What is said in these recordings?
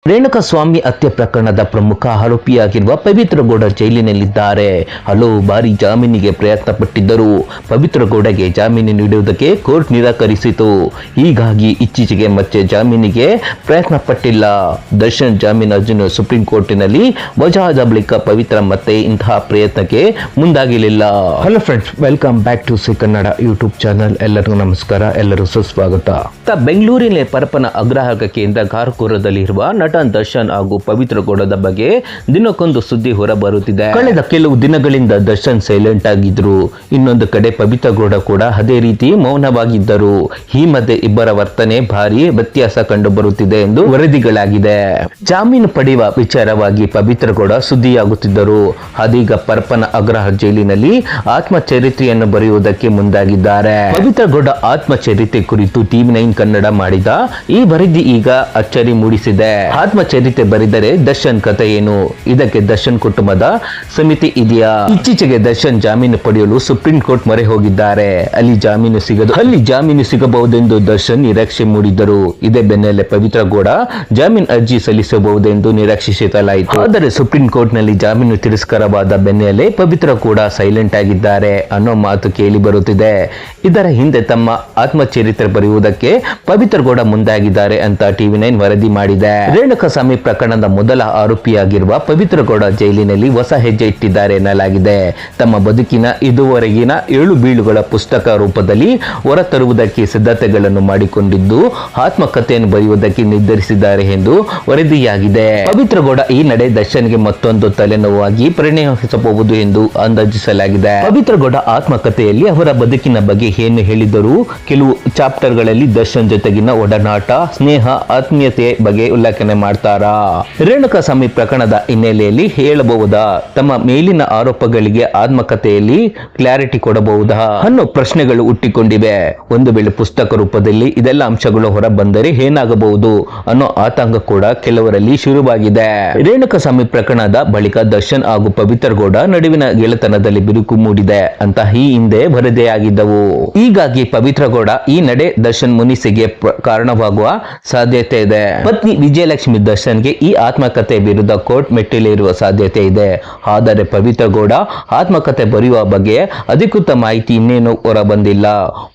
ರೇಣುಕಾಸ್ವಾಮಿ ಹತ್ಯೆ ಪ್ರಕರಣದ ಪ್ರಮುಖ ಆರೋಪಿಯಾಗಿರುವ ಪವಿತ್ರ ಗೌಡ ಜೈಲಿನಲ್ಲಿದ್ದಾರೆ. ಹಲವು ಬಾರಿ ಜಾಮೀನಿಗೆ ಪ್ರಯತ್ನ ಪಟ್ಟಿದ್ದರು. ಪವಿತ್ರ ಗೌಡಗೆ ಜಾಮೀನು ನೀಡುವುದಕ್ಕೆ ಕೋರ್ಟ್ ನಿರಾಕರಿಸಿತು. ಹೀಗಾಗಿ ಇತ್ತೀಚೆಗೆ ಮತ್ತೆ ಜಾಮೀನಿಗೆ ಪ್ರಯತ್ನ ಪಟ್ಟಿಲ್ಲ. ದರ್ಶನ್ ಜಾಮೀನು ಅರ್ಜಿಯನ್ನು ಸುಪ್ರೀಂ ಕೋರ್ಟಿನಲ್ಲಿ ವಜಾದ ಬಳಿಕ ಪವಿತ್ರ ಮತ್ತೆ ಇಂತಹ ಪ್ರಯತ್ನಕ್ಕೆ ಮುಂದಾಗಲಿಲ್ಲ. Hello friends, welcome back to C Kannada YouTube channel. ಎಲ್ಲರಿಗೂ ನಮಸ್ಕಾರ, ಎಲ್ಲರೂ ಸುಸ್ವಾಗತ. ಬೆಂಗಳೂರಿನ ಪರಪ್ಪನ ಅಗ್ರಹಾರ ಕೇಂದ್ರ ಕಾರಕೋರದಲ್ಲಿರುವ ನಟ ದರ್ಶನ್ ಹಾಗೂ ಪವಿತ್ರ ಗೌಡದ ಬಗ್ಗೆ ದಿನಕ್ಕೊಂದು ಸುದ್ದಿ ಹೊರಬರುತ್ತಿದೆ. ಕಳೆದ ಕೆಲವು ದಿನಗಳಿಂದ ದರ್ಶನ್ ಸೈಲೆಂಟ್ ಆಗಿದ್ರು. ಇನ್ನೊಂದು ಕಡೆ ಪವಿತ್ರ ಗೌಡ ಕೂಡ ಅದೇ ರೀತಿ ಮೌನವಾಗಿದ್ದರು. ಈ ಮಧ್ಯೆ ಇಬ್ಬರ ವರ್ತನೆ ಭಾರಿ ವ್ಯತ್ಯಾಸ ಕಂಡು ಬರುತ್ತಿದೆ ಎಂದು ವರದಿಗಳಾಗಿದೆ. ಜಾಮೀನು ಪಡೆಯುವ ವಿಚಾರವಾಗಿ ಪವಿತ್ರ ಗೌಡ ಸುದ್ದಿಯಾಗುತ್ತಿದ್ದರು. ಅದೀಗ ಪರಪ್ಪನ ಅಗ್ರಹಾರ ಜೈಲಿನಲ್ಲಿ ಆತ್ಮಚರಿತ್ರೆಯನ್ನು ಬರೆಯುವುದಕ್ಕೆ ಮುಂದಾಗಿದ್ದಾರೆ. ಪವಿತ್ರ ಗೌಡ ಆತ್ಮಚರಿತ್ರೆ ಕುರಿತು TV9 ಕನ್ನಡ ಮಾಡಿದ ಈ ವರದಿ ಈಗ ಅಚ್ಚರಿ ಮೂಡಿಸಿದೆ. ಆತ್ಮಚರಿತ್ರೆ ಬರೆದರೆ ದರ್ಶನ್ ಕಥೆ ಏನು? ಇದಕ್ಕೆ ದರ್ಶನ್ ಕುಟುಂಬದ ಸಮಿತಿ ಇದೆಯಾ? ಇತ್ತೀಚೆಗೆ ದರ್ಶನ್ ಜಾಮೀನು ಪಡೆಯಲು ಸುಪ್ರೀಂ ಕೋರ್ಟ್ ಮೊರೆ ಹೋಗಿದ್ದಾರೆ. ಅಲ್ಲಿ ಜಾಮೀನು ಸಿಗಬಹುದೆಂದು ದರ್ಶನ್ ನಿರೀಕ್ಷೆ ಮೂಡಿದ್ದರು. ಇದೇ ಬೆನ್ನಲ್ಲೇ ಪವಿತ್ರ ಗೌಡ ಜಾಮೀನು ಅರ್ಜಿ ಸಲ್ಲಿಸಬಹುದೆಂದು ನಿರೀಕ್ಷಿಸಲಾಯಿತು. ಆದರೆ ಸುಪ್ರೀಂ ಕೋರ್ಟ್ ನಲ್ಲಿ ಜಾಮೀನು ತಿರಸ್ಕಾರವಾದ ಬೆನ್ನಲ್ಲೇ ಪವಿತ್ರ ಕೂಡ ಸೈಲೆಂಟ್ ಆಗಿದ್ದಾರೆ ಅನ್ನೋ ಮಾತು ಕೇಳಿ ಬರುತ್ತಿದೆ. ಇದರ ಹಿಂದೆ ತಮ್ಮ ಆತ್ಮಚರಿತ್ರೆ ಬರೆಯುವುದಕ್ಕೆ ಪವಿತ್ರ ಗೌಡ ಮುಂದಾಗಿದ್ದಾರೆ ಅಂತ TV9 ವರದಿ ಮಾಡಿದೆ. ರೇಣುಕಾಸ್ವಾಮಿ ಪ್ರಕರಣದ ಮೊದಲ ಆರೋಪಿಯಾಗಿರುವ ಪವಿತ್ರ ಗೌಡ ಜೈಲಿನಲ್ಲಿ ಹೊಸ ಹೆಜ್ಜೆ ಇಟ್ಟಿದ್ದಾರೆ ಎನ್ನಲಾಗಿದೆ. ತಮ್ಮ ಬದುಕಿನ ಇದುವರೆಗಿನ ಏಳು ಬೀಳುಗಳ ಪುಸ್ತಕ ರೂಪದಲ್ಲಿ ಹೊರತರುವುದಕ್ಕೆ ಸಿದ್ಧತೆಗಳನ್ನು ಮಾಡಿಕೊಂಡಿದ್ದು ಆತ್ಮಕಥೆಯನ್ನು ಬರೆಯುವುದಕ್ಕೆ ನಿರ್ಧರಿಸಿದ್ದಾರೆ ಎಂದು ವರದಿಯಾಗಿದೆ. ಪವಿತ್ರ ಗೌಡ ಈ ನಡೆ ದರ್ಶನ್ಗೆ ಮತ್ತೊಂದು ತಲೆನೋವಾಗಿ ಪರಿಣಮಿಸಬಹುದು ಎಂದು ಅಂದಾಜಿಸಲಾಗಿದೆ. ಪವಿತ್ರ ಗೌಡ ಆತ್ಮಕಥೆಯಲ್ಲಿ ಅವರ ಬದುಕಿನ ಬಗ್ಗೆ ಏನು ಹೇಳಿದರೂ ಕೆಲವು ಚಾಪ್ಟರ್ಗಳಲ್ಲಿ ದರ್ಶನ್ ಜೊತೆಗಿನ ಒಡನಾಟ, ಸ್ನೇಹ, ಆತ್ಮೀಯತೆ ಬಗ್ಗೆ ಉಲ್ಲೇಖನೆ ಮಾಡ್ತಾರಾ? ರೇಣುಕಾಸ್ವಾಮಿ ಪ್ರಕರಣದ ಹಿನ್ನೆಲೆಯಲ್ಲಿ ಹೇಳಬಹುದಾ? ತಮ್ಮ ಮೇಲಿನ ಆರೋಪಗಳಿಗೆ ಆತ್ಮಕಥೆಯಲ್ಲಿ ಕ್ಲಾರಿಟಿ ಕೊಡಬಹುದಾ ಅನ್ನೋ ಪ್ರಶ್ನೆಗಳು ಹುಟ್ಟಿಕೊಂಡಿವೆ. ಒಂದು ವೇಳೆ ಪುಸ್ತಕ ರೂಪದಲ್ಲಿ ಇದೆಲ್ಲ ಅಂಶಗಳು ಹೊರ ಬಂದರೆ ಏನಾಗಬಹುದು ಅನ್ನೋ ಆತಂಕ ಕೂಡ ಕೆಲವರಲ್ಲಿ ಶುರುವಾಗಿದೆ. ರೇಣುಕಾಸ್ವಾಮಿ ಪ್ರಕರಣದ ಬಳಿಕ ದರ್ಶನ್ ಹಾಗೂ ಪವಿತ್ರ ಗೌಡ ನಡುವಿನ ಗೆಳೆತನದಲ್ಲಿ ಬಿರುಕು ಮೂಡಿದೆ ಅಂತ ಈ ಹಿಂದೆ ವರದಿಯಾಗಿದ್ದವು. ಹೀಗಾಗಿ ಪವಿತ್ರ ಗೌಡ ಈ ನಡೆ ದರ್ಶನ್ ಮುನಿಸಿಗೆ ಕಾರಣವಾಗುವ ಸಾಧ್ಯತೆ ಇದೆ. ಪತ್ನಿ ವಿಜಯಲಕ್ಷ್ಮಿ ದರ್ಶನ್ಗೆ ಈ ಆತ್ಮಕಥೆ ವಿರುದ್ಧ ಕೋರ್ಟ್ ಮೆಟ್ಟಿಲೇರುವ ಸಾಧ್ಯತೆ ಇದೆ. ಆದರೆ ಪವಿತ್ರ ಗೌಡ ಆತ್ಮಕಥೆ ಬರೆಯುವ ಬಗ್ಗೆ ಅಧಿಕೃತ ಮಾಹಿತಿ ಇನ್ನೇನು ಹೊರಬಂದಿಲ್ಲ.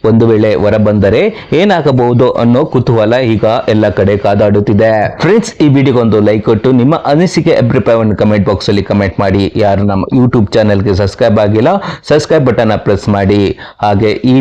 ಒಂದು ವೇಳೆ ಹೊರಬಂದರೆ ಏನಾಗಬಹುದು ಅನ್ನೋ ಕುತೂಹಲ ಈಗ ಎಲ್ಲ ಕಡೆ ಕಾದಾಡುತ್ತಿದೆ. ಫ್ರೆಂಡ್ಸ್, ಈ ವಿಡಿಯೋಗೊಂದು ಲೈಕ್ ಕೊಟ್ಟು ನಿಮ್ಮ ಅನಿಸಿಕೆ ಅಭಿಪ್ರಾಯವನ್ನು ಕಮೆಂಟ್ ಬಾಕ್ಸ್ ಅಲ್ಲಿ ಕಮೆಂಟ್ ಮಾಡಿ. ಯಾರು ನಮ್ಮ ಯೂಟ್ಯೂಬ್ ಚಾನೆಲ್ಗೆ ಸಬ್ಸ್ಕ್ರೈಬ್ ಆಗಿಲ್ಲ, ಸಬ್ಸ್ಕ್ರೈಬ್ ಬಟನ್ ಪ್ರೆಸ್ ಮಾಡಿ. ಹಾಗೆ ಈ